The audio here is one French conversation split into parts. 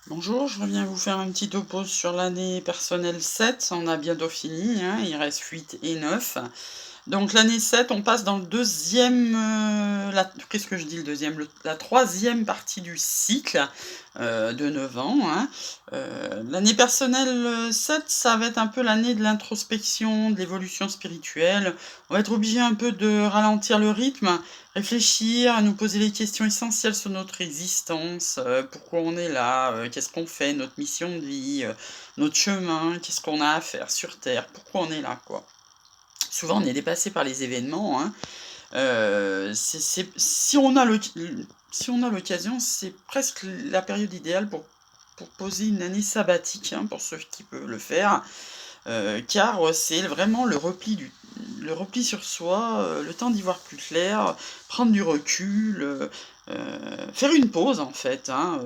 Bonjour, je reviens vous faire un petit topo sur l'année personnelle 7. On a bientôt fini, hein, il reste 8 et 9. Donc l'année 7, on passe dans le deuxième, qu'est-ce que je dis le deuxième, la troisième partie du cycle de 9 ans, hein. L'année personnelle 7, ça va être un peu l'année de l'introspection, de l'évolution spirituelle. On va être obligé un peu de ralentir le rythme, réfléchir, à nous poser les questions essentielles sur notre existence, pourquoi on est là, qu'est-ce qu'on fait, notre mission de vie, notre chemin, qu'est-ce qu'on a à faire sur terre, pourquoi on est là, quoi. Souvent, on est dépassé par les événements, hein. C'est si on a si on a l'occasion, c'est presque la période idéale pour poser une année sabbatique, hein, pour ceux qui peuvent le faire, car, c'est vraiment le repli sur soi, le temps d'y voir plus clair, prendre du recul, faire une pause, en fait, hein.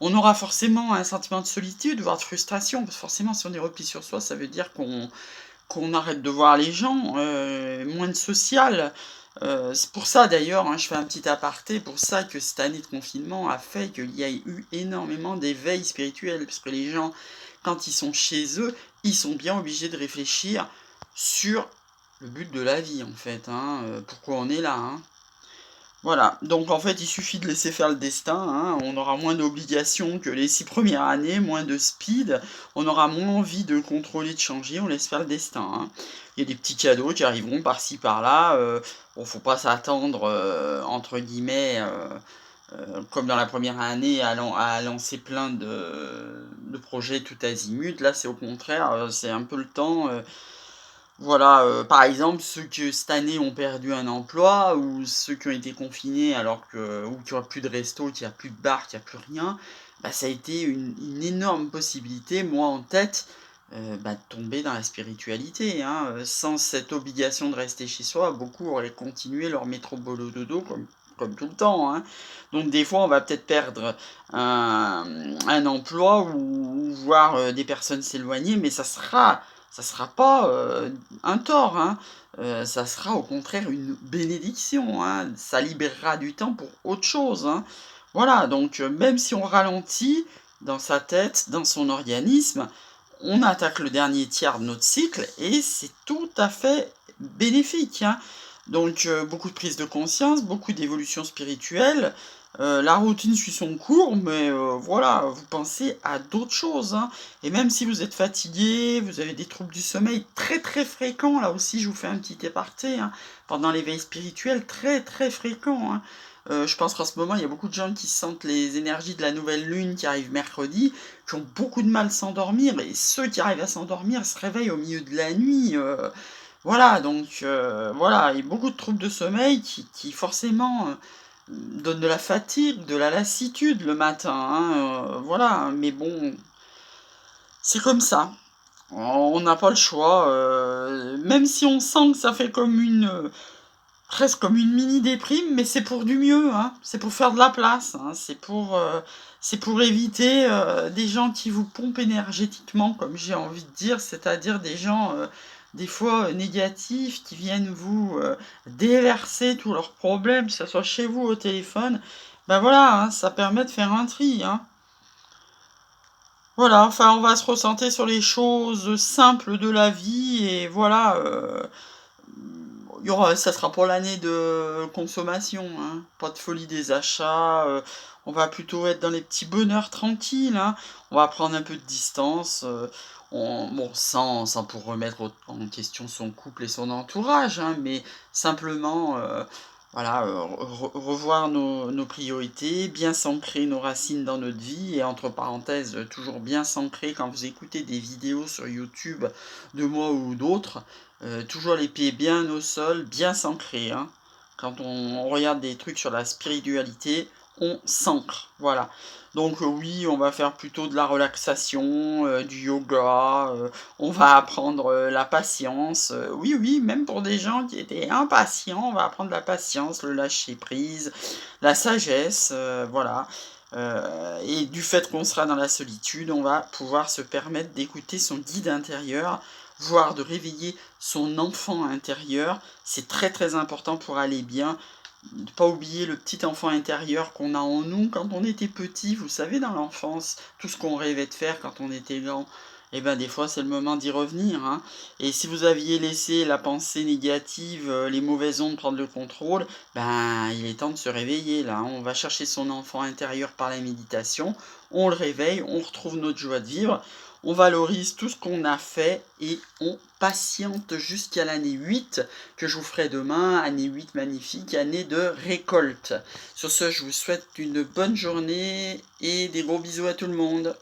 On aura forcément un sentiment de solitude, voire de frustration, parce que forcément, si on est repli sur soi, ça veut dire qu'on arrête de voir les gens, moins de social. C'est pour ça d'ailleurs, hein, je fais un petit aparté, pour ça que cette année de confinement a fait qu'il y a eu énormément d'éveil spirituel, parce que les gens, quand ils sont chez eux, ils sont bien obligés de réfléchir sur le but de la vie en fait, hein, pourquoi on est là, hein. Voilà, donc en fait, il suffit de laisser faire le destin, hein. On aura moins d'obligations que les 6 premières années, moins de speed, on aura moins envie de contrôler, de changer, on laisse faire le destin, hein. Il y a des petits cadeaux qui arriveront par-ci par-là, bon, faut pas s'attendre, entre guillemets, comme dans la première année à lancer plein de projets tout azimut. Là, c'est au contraire, c'est un peu le temps, voilà, par exemple, ceux qui cette année ont perdu un emploi ou ceux qui ont été confinés alors que ou qui ont plus de resto, qu'il y a plus de bar, qu'il y a plus rien, bah, ça a été une énorme possibilité, moi en tête, bah, de tomber dans la spiritualité, hein, sans cette obligation de rester chez soi, beaucoup auraient continué leur métro boulot dodo comme tout le temps, hein. Donc des fois, on va peut-être perdre un emploi ou voir, des personnes s'éloigner, mais ça sera pas, un tort, hein, ça sera au contraire une bénédiction, hein. Ça libérera du temps pour autre chose, hein. Voilà, donc même si on ralentit dans sa tête, dans son organisme, on attaque le dernier tiers de notre cycle et c'est tout à fait bénéfique, hein. Donc beaucoup de prise de conscience, beaucoup d'évolution spirituelle, la routine suit son cours, mais voilà, vous pensez à d'autres choses, hein. Et même si vous êtes fatigué, vous avez des troubles du sommeil très, très fréquents, là aussi je vous fais un petit aparté, hein, pendant l'éveil spirituel, très, très fréquent, hein. Je pense qu'en ce moment, il y a beaucoup de gens qui sentent les énergies de la nouvelle lune qui arrive mercredi, qui ont beaucoup de mal à s'endormir et ceux qui arrivent à s'endormir se réveillent au milieu de la nuit, voilà donc voilà, il y a beaucoup de troubles de sommeil qui forcément, donnent de la fatigue, de la lassitude le matin, hein, voilà, mais bon, c'est comme ça. On n'a pas le choix, même si on sent que ça fait comme presque comme une mini déprime, mais c'est pour du mieux, hein. C'est pour faire de la place, hein. C'est pour éviter, des gens qui vous pompent énergétiquement, comme j'ai envie de dire, c'est-à-dire des gens, des fois, négatifs, qui viennent vous, déverser tous leurs problèmes, que ça soit chez vous, au téléphone. Ben voilà, hein, ça permet de faire un tri, hein. Voilà, enfin, on va se recentrer sur les choses simples de la vie et voilà, il y aura ça sera pour l'année de consommation, hein, pas de folie des achats, on va plutôt être dans les petits bonheurs tranquilles, hein. On va prendre un peu de distance, on bon, sans pour remettre en question son couple et son entourage, hein, mais simplement, voilà, revoir nos priorités, bien s'ancrer nos racines dans notre vie et entre parenthèses, toujours bien s'ancrer quand vous écoutez des vidéos sur YouTube de moi ou d'autres. Toujours les pieds bien au sol, bien s'ancrer, hein. Quand on regarde des trucs sur la spiritualité, on s'ancre, voilà. Donc oui, on va faire plutôt de la relaxation, du yoga, on va apprendre, la patience, oui, oui, même pour des gens qui étaient impatients, on va apprendre la patience, le lâcher prise, la sagesse, voilà. Et du fait qu'on sera dans la solitude, on va pouvoir se permettre d'écouter son guide intérieur, voire de réveiller son enfant intérieur. C'est très, très important pour aller bien. ne pas oublier le petit enfant intérieur qu'on a en nous quand on était petit, vous savez, dans l'enfance, tout ce qu'on rêvait de faire quand on était grand. Et ben, des fois, c'est le moment d'y revenir, hein. Et si vous aviez laissé la pensée négative, les mauvaises ondes prendre le contrôle, ben, il est temps de se réveiller là, hein. On va chercher son enfant intérieur par la méditation, on le réveille, on retrouve notre joie de vivre, on valorise tout ce qu'on a fait et on patiente jusqu'à l'année 8 que je vous ferai demain, année 8 magnifique, année de récolte. Sur ce, je vous souhaite une bonne journée et des gros bisous à tout le monde.